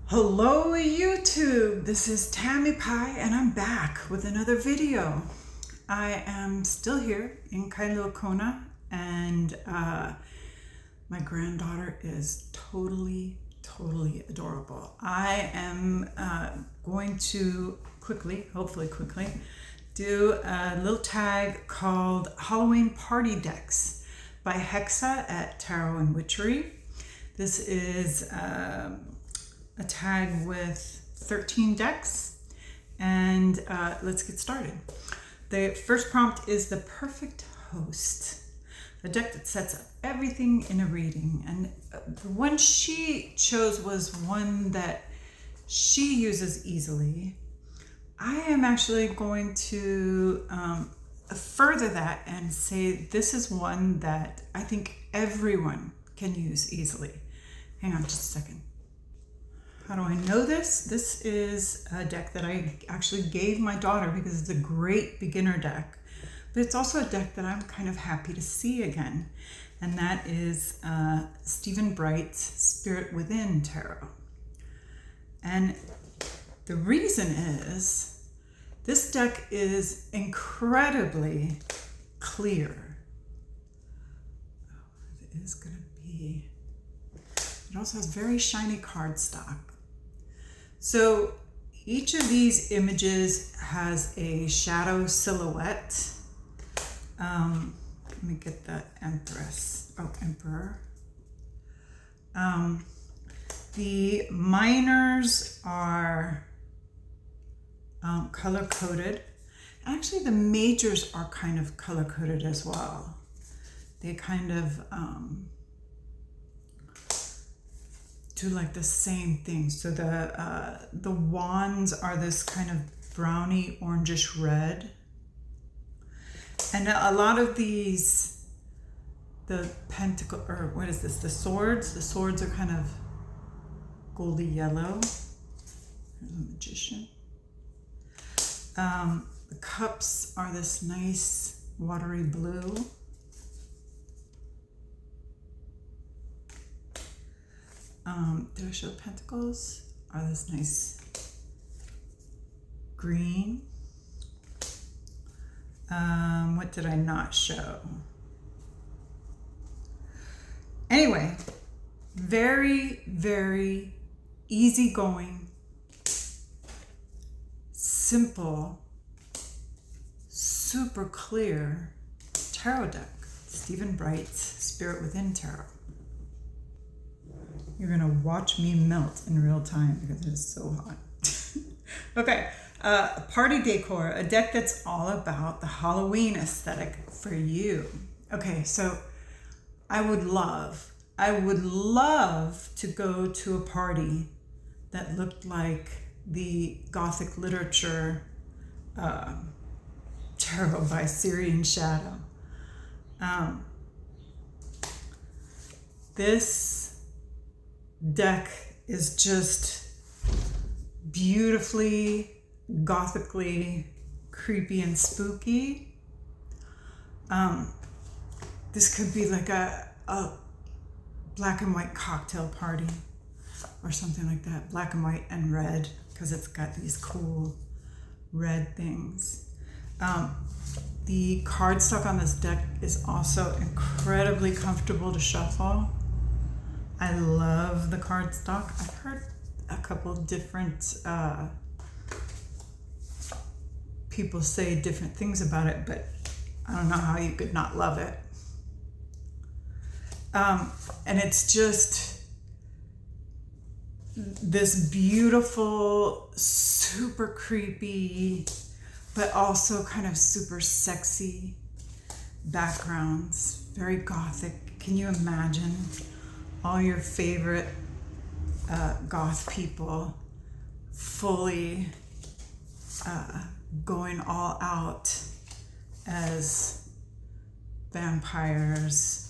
Hello YouTube, this is Tammy Pie and I'm back with another video. I am still here in Kailua Kona and my granddaughter is totally adorable. I am going to hopefully quickly, do a little tag called Halloween Party Decks by Hexa at Tarot and Witchery. This is a tag with 13 decks, and let's get started. The first prompt is the perfect host, a deck that sets up everything in a reading, and the one she chose was one that she uses easily. I am actually going to further that and say this is one that I think everyone can use easily. Hang on just a second. How do I know this? This is a deck that I actually gave my daughter because it's a great beginner deck, but it's also a deck that I'm kind of happy to see again, and that is Stephen Bright's Spirit Within Tarot. And the reason is this deck is incredibly clear. Oh, it is going to be. It also has very shiny cardstock. So each of these images has a shadow silhouette. Let me get the Emperor. The minors are color-coded. Actually, the majors are kind of color-coded as well. They kind of do like the same thing. So the wands are this kind of browny orangish red, and a lot of these, the pentacle, or what is this, the swords are kind of goldy yellow. There's a magician. The cups are this nice watery blue. Did I show pentacles? Are this nice green? What did I not show? Anyway, very easygoing, simple, super clear tarot deck. Stephen Bright's Spirit Within Tarot. You're gonna watch me melt in real time because it is so hot. Okay, Party Decor, a deck that's all about the Halloween aesthetic for you. Okay, so I would love to go to a party that looked like the Gothic Literature Tarot by Sirian Shadow. This deck is just beautifully, gothically creepy and spooky. This could be like a black and white cocktail party or something like that. Black and white and red, because it's got these cool red things. The cardstock on this deck is also incredibly comfortable to shuffle. I love the cardstock. I've heard a couple different people say different things about it, but I don't know how you could not love it. And it's just this beautiful, super creepy, but also kind of super sexy backgrounds. Very gothic. Can you imagine all your favorite goth people fully going all out as vampires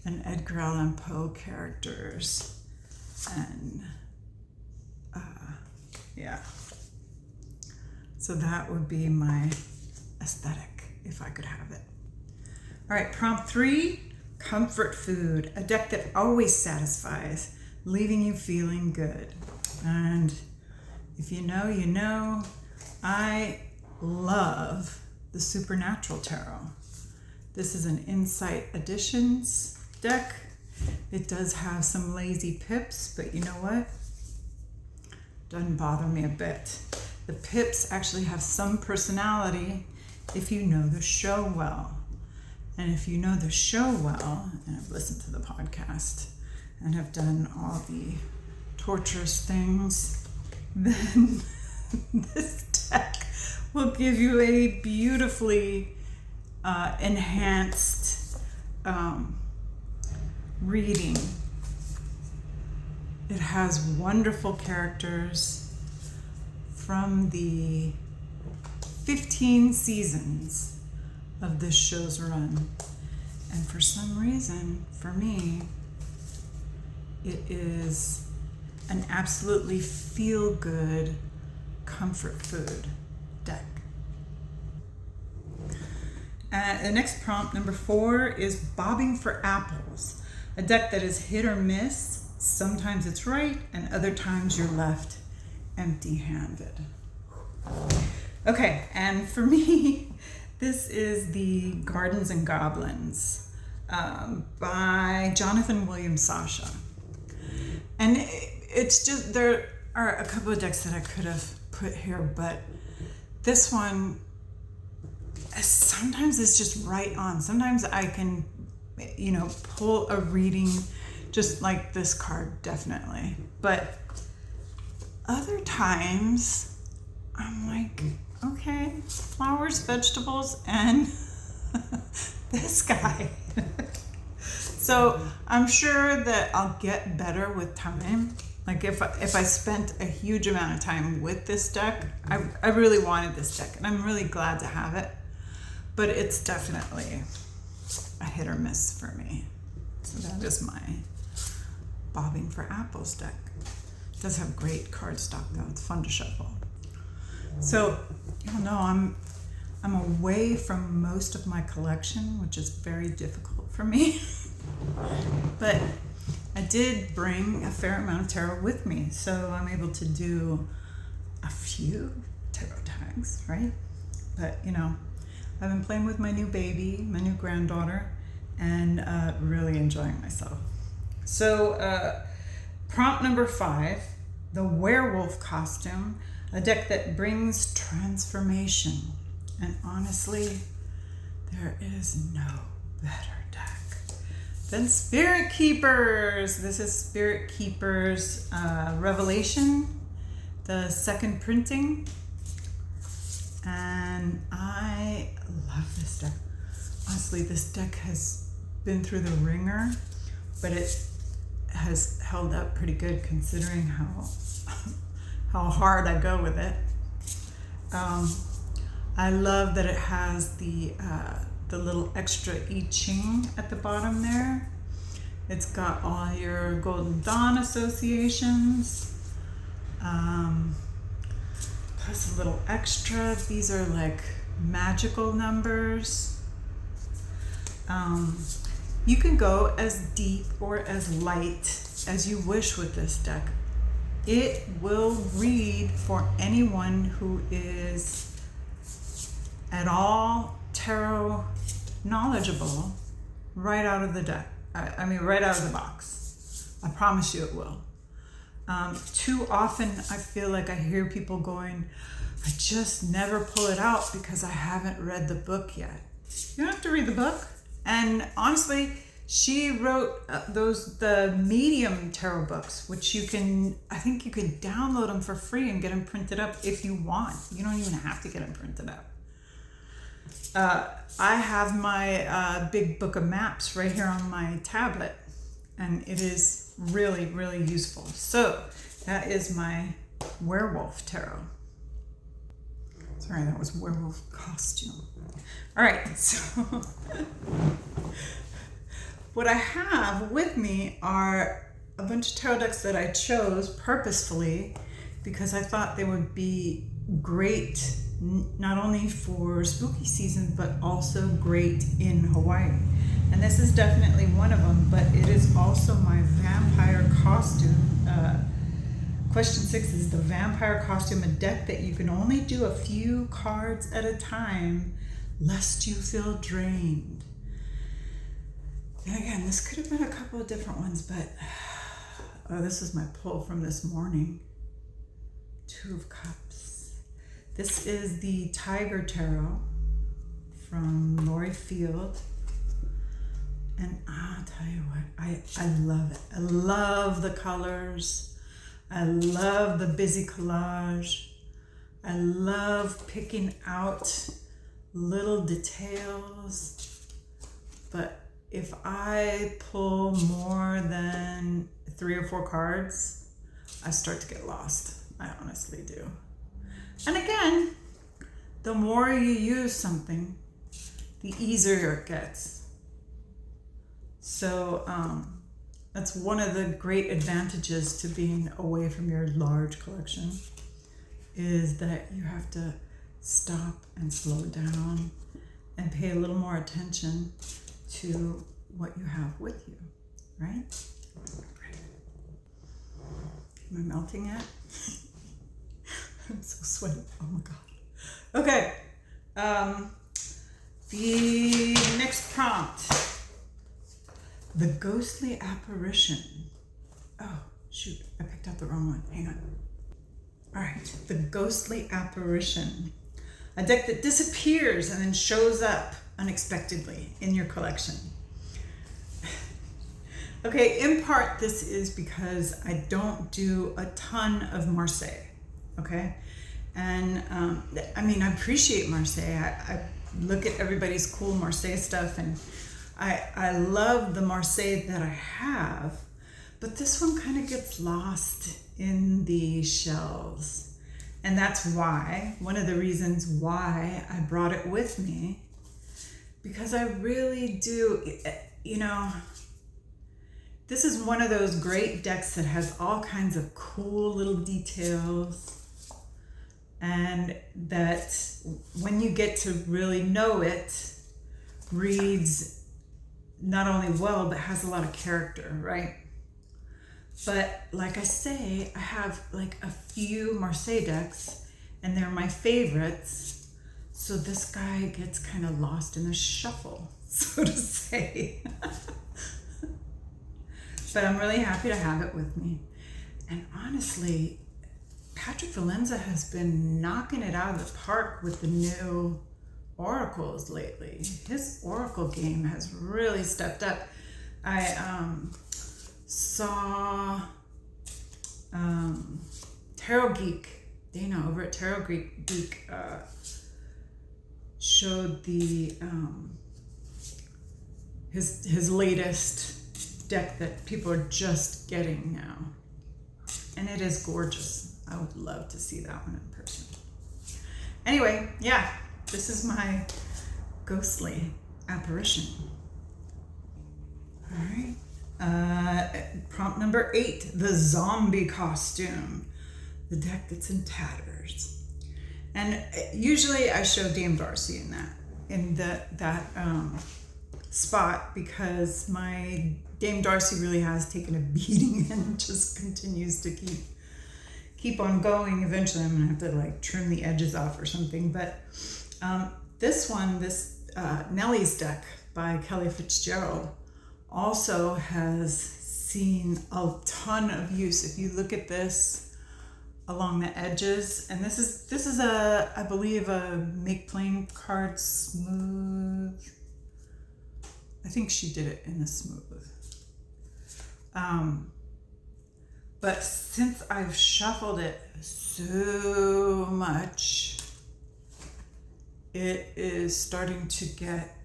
and Edgar Allan Poe characters, and yeah. So that would be my aesthetic if I could have it. All right, prompt 3, comfort food, a deck that always satisfies, leaving you feeling good. And if you know, you know, I love the Supernatural Tarot. This is an Insight Editions deck. It does have some lazy pips, but you know what? Doesn't bother me a bit. The pips actually have some personality if you know the show well. And if you know the show well, and have listened to the podcast and have done all the torturous things, then this deck will give you a beautifully enhanced reading. It has wonderful characters from the 15 seasons of this show's run. And for some reason, for me, it is an absolutely feel-good comfort food deck. The next prompt, number 4, is Bobbing for Apples, a deck that is hit or miss. Sometimes it's right, and other times you're left empty-handed. Okay, and for me, this is the Gardens and Goblins by Jonathan William Sasha. And it's just, there are a couple of decks that I could have put here, but this one, sometimes it's just right on. Sometimes I can, pull a reading just like this card, definitely. But other times, I'm like, okay, flowers, vegetables, and this guy. So I'm sure that I'll get better with time. Like if I spent a huge amount of time with this deck, I really wanted this deck, and I'm really glad to have it. But it's definitely a hit or miss for me. So that is my Bobbing for Apples deck. It does have great cardstock though. It's fun to shuffle. So, I'm away from most of my collection, which is very difficult for me. But I did bring a fair amount of tarot with me, so I'm able to do a few tarot tags, right? But, I've been playing with my new baby, my new granddaughter, and really enjoying myself. So, prompt number 5, the Werewolf Costume, a deck that brings transformation. And honestly, there is no better deck than Spirit Keepers. This is Spirit Keepers Revelation, the second printing. And I love this deck. Honestly, this deck has been through the ringer, but it has held up pretty good considering how hard I go with it. I love that it has the little extra I Ching at the bottom there. It's got all your Golden Dawn associations. Plus a little extra. These are like magical numbers. You can go as deep or as light as you wish with this deck. It will read for anyone who is at all tarot knowledgeable right out of the deck. Right out of the box. I promise you it will. Too often I feel like I hear people going, I just never pull it out because I haven't read the book yet. You don't have to read the book. And honestly, she wrote the medium tarot books, which I think you can download them for free and get them printed up if you want. You don't even have to get them printed up. I have my big book of maps right here on my tablet, and it is really, really useful. So that is my Werewolf Tarot. Sorry, that was Werewolf Costume. All right, so what I have with me are a bunch of tarot decks that I chose purposefully because I thought they would be great not only for spooky season, but also great in Hawaii. And this is definitely one of them, but it is also my vampire costume Question 6 is the Vampire Costume, a deck that you can only do a few cards at a time, lest you feel drained. And again, this could have been a couple of different ones, but this is my pull from this morning. 2 of Cups. This is the Tiger Tarot from Lori Feild. And I'll tell you what, I love it. I love the colors. I love the busy collage. I love picking out little details. But if I pull more than 3 or 4 cards, I start to get lost. I honestly do. And again, the more you use something, the easier it gets. So that's one of the great advantages to being away from your large collection, is that you have to stop and slow down and pay a little more attention to what you have with you, right? Am I melting yet? I'm so sweaty. Oh my God. Okay. The next prompt. The Ghostly Apparition. Oh, shoot. I picked out the wrong one. Hang on. All right. The Ghostly Apparition. A deck that disappears and then shows up unexpectedly in your collection. Okay, in part, this is because I don't do a ton of Marseille. Okay? And I mean, I appreciate Marseille. I look at everybody's cool Marseille stuff, and I love the Marseille that I have, but this one kind of gets lost in the shelves. And that's why, one of the reasons why I brought it with me, because I really do, you know, this is one of those great decks that has all kinds of cool little details, and that when you get to really know it, reads not only well, but has a lot of character, right? But like I say, I have like a few Marseille decks, and they're my favorites. So this guy gets kind of lost in the shuffle, so to say. But I'm really happy to have it with me. And honestly, Patrick Valenza has been knocking it out of the park with the new oracles lately. His oracle game has really stepped up. I saw Tarot Geek, Dana over at Tarot Geek showed the his latest deck that people are just getting now, and it is gorgeous. I would love to see that one in person. Anyway, yeah, this is my Ghostly Apparition. All right. Prompt number 8, the Zombie Costume, the deck that's in tatters. And usually I show Dame Darcy in that spot, because my Dame Darcy really has taken a beating and just continues to keep on going. Eventually I'm gonna have to like trim the edges off or something. But this Nellie's deck by Kelly Fitzgerald also has seen a ton of use. If you look at this along the edges, and this is I believe a Make Playing Card Smooth. I think she did it in the smooth. But since I've shuffled it so much, it is starting to get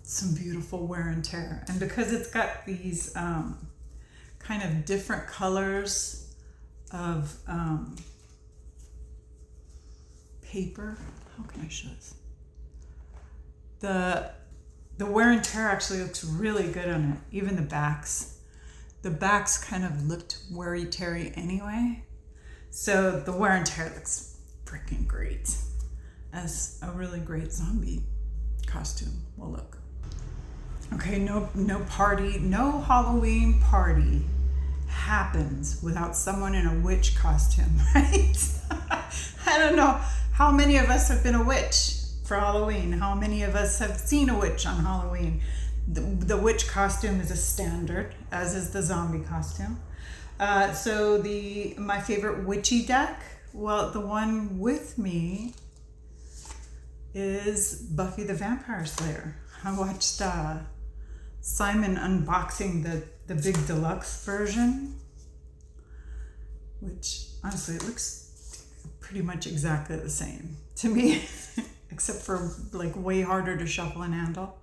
some beautiful wear and tear. And because it's got these kind of different colors of paper, how can I show this? The wear and tear actually looks really good on it. Even the backs. The backs kind of looked weary-teary anyway. So the wear and tear looks freaking great, as a really great zombie costume will look. Okay, no Halloween party happens without someone in a witch costume, right? I don't know how many of us have been a witch for Halloween. How many of us have seen a witch on Halloween? The witch costume is a standard, as is the zombie costume. So my favorite witchy deck, well, the one with me is Buffy the Vampire Slayer. I watched Simon unboxing the big deluxe version, which honestly it looks pretty much exactly the same to me, except for like way harder to shuffle and handle.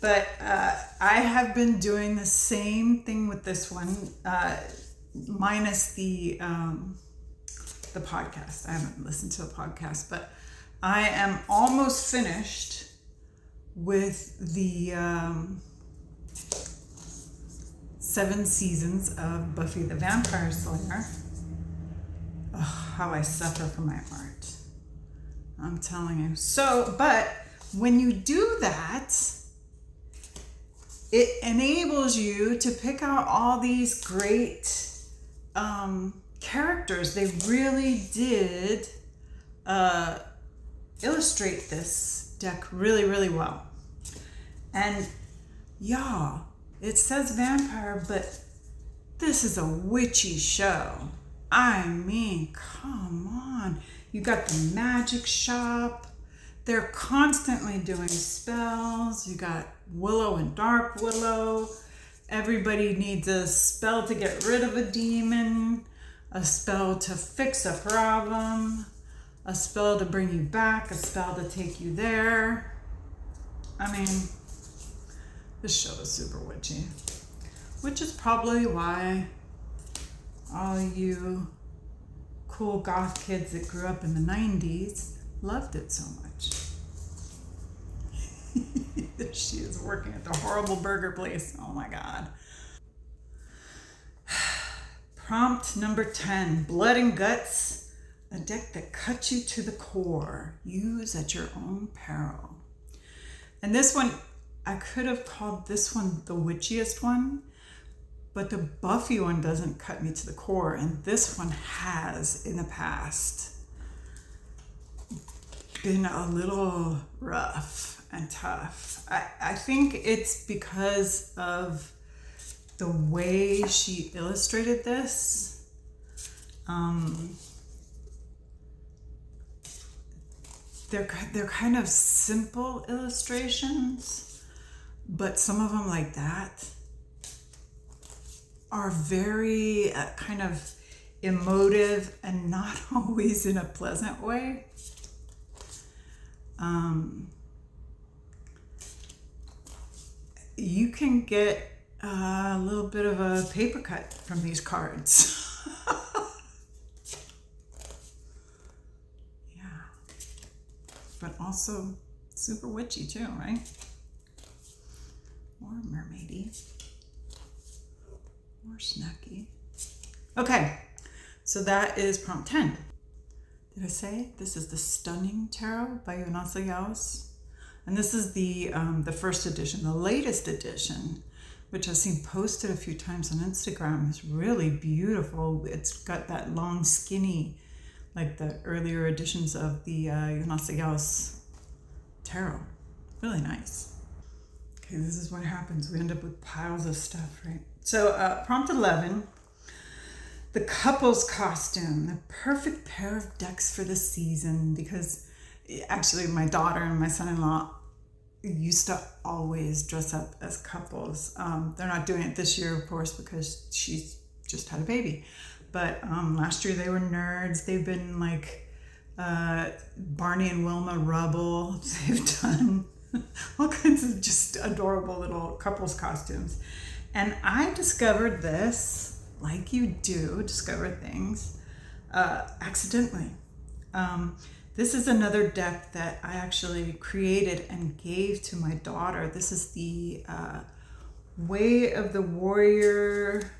But I have been doing the same thing with this one, minus the podcast. I haven't listened to the podcast, but I am almost finished with the 7 seasons of Buffy the Vampire Slayer. Oh, how I suffer from my art. I'm telling you. So, but when you do that, it enables you to pick out all these great characters. They really did illustrate this deck really, really well. And y'all, it says vampire, but this is a witchy show. I mean, come on. You got the magic shop. They're constantly doing spells. You got Willow and Dark Willow. Everybody needs a spell to get rid of a demon, a spell to fix a problem, a spell to bring you back, a spell to take you there. I mean, this show is super witchy, which is probably why all you cool goth kids that grew up in the 90s loved it so much. She is working at the horrible burger place. Oh my God. Prompt number 10, Blood and Guts, a deck that cuts you to the core. Use at your own peril. And this one, I could have called this one the witchiest one, but the Buffy one doesn't cut me to the core, and this one has in the past been a little rough and tough. I think it's because of the way she illustrated this. They're kind of simple illustrations, but some of them like that are very kind of emotive and not always in a pleasant way. You can get a little bit of a paper cut from these cards. Yeah. But also super witchy too, right? Or mermaidy. Or snacky. Okay, so that is prompt 10. Did I say this is the Stunning Tarot by Jonathan William Sasha? And this is the first edition, the latest edition, which I've seen posted a few times on Instagram. Is really beautiful. It's got that long, skinny, like the earlier editions of the Jonathan William Sasha tarot. Really nice. Okay, this is what happens. We end up with piles of stuff, right? So prompt 11, the couple's costume, the perfect pair of decks for the season, because actually my daughter and my son-in-law used to always dress up as couples. They're not doing it this year, of course, because she's just had a baby. But last year they were nerds. They've been like Barney and Wilma Rubble. They've done all kinds of just adorable little couples costumes. And I discovered this, like you do discover things, accidentally. This is another deck that I actually created and gave to my daughter. This is the Way of the Warrior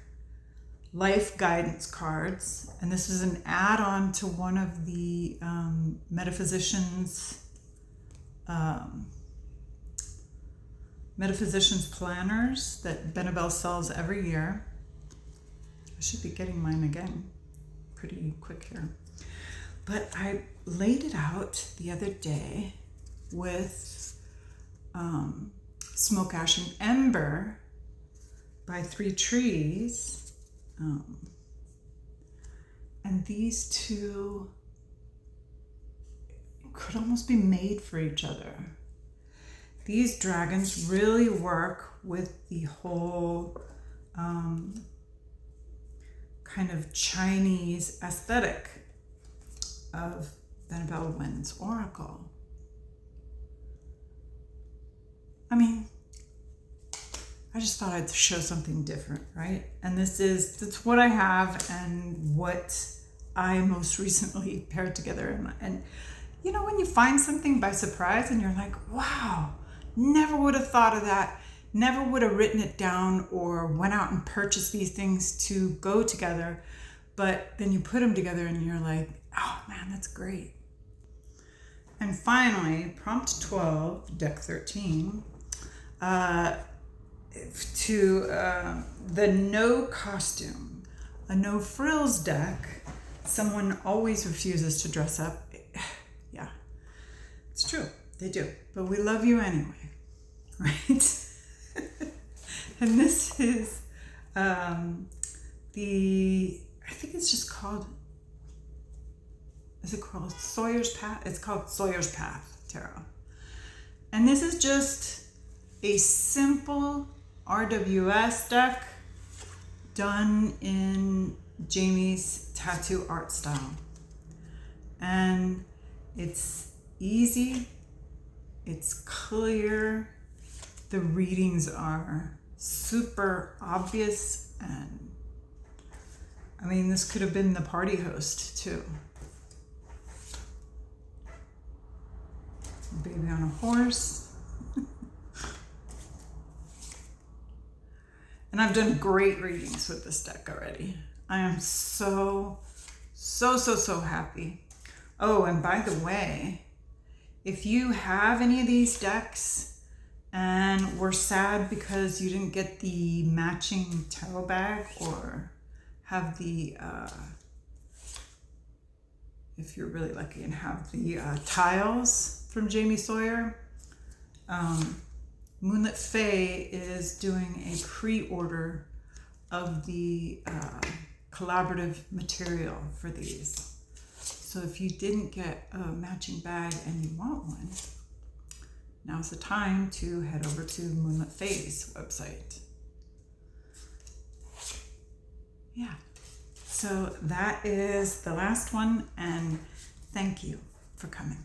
life guidance cards. And this is an add-on to one of the Metaphysicians planners that Benebell sells every year. I should be getting mine again pretty quick here. But I laid it out the other day with Smoke, Ash, and Ember by 3 Trees. And these two could almost be made for each other. These dragons really work with the whole kind of Chinese aesthetic of Benebell Wen's oracle. I mean, I just thought I'd show something different, right? And that's what I have and what I most recently paired together. And you know, when you find something by surprise and you're like, wow, never would have thought of that, never would have written it down or went out and purchased these things to go together. But then you put them together and you're like, oh man, that's great. And finally, prompt 12, deck 13, to the No Costume, a no frills deck. Someone always refuses to dress up. Yeah, it's true, they do, but we love you anyway, right? And this is I think it's just called, is it called Sawyer's Path? It's called Sawyer's Path Tarot. And this is just a simple RWS deck done in Jamie's tattoo art style. And it's easy, it's clear, the readings are super obvious, and I mean, this could have been the party host too. Baby on a horse. And I've done great readings with this deck already. I am so happy. Oh, and by the way, if you have any of these decks and were sad because you didn't get the matching tarot bag or have the, if you're really lucky and have the tiles from Jamie Sawyer, Moonlit Fae is doing a pre-order of the collaborative material for these. So if you didn't get a matching bag and you want one, now's the time to head over to Moonlit Fae's website. Yeah, so that is the last one, and thank you for coming.